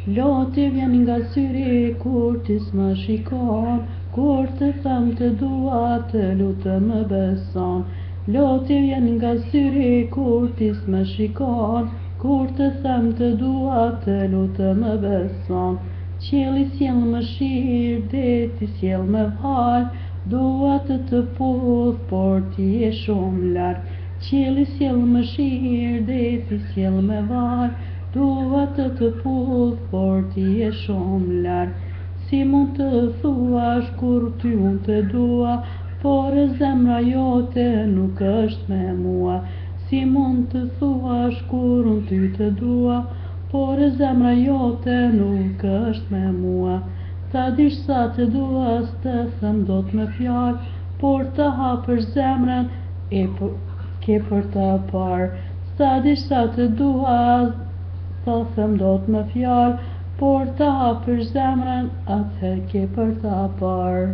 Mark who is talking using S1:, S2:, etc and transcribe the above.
S1: Loti vjen nga syri kur ti s'më shikon, kur të them të dua të lutem më beson. Loti vjen nga syri kur ti s'më shikon, kur të them të dua të lutem më beson. Qielli sjell mëshirë, deti sjell me val, dua të puth, por ti je shumë lart. Qielli sjell mëshirë, deti sjell me val, dua të puth, por ti je shumë lart. Si mund të thuash kur ty unë të dua, por zemra jote nuk është me mua. Si mund të thuash kur unë ty të dua, por zemra jote nuk është me mua. Ta dish sa të dua s'të them dot me fjalë, por të hapësh zemrën ke për ta parë. Sa dish sa të dua s'të them dot me fjalë, por të hapësh zemrën atëherë ke për ta parë.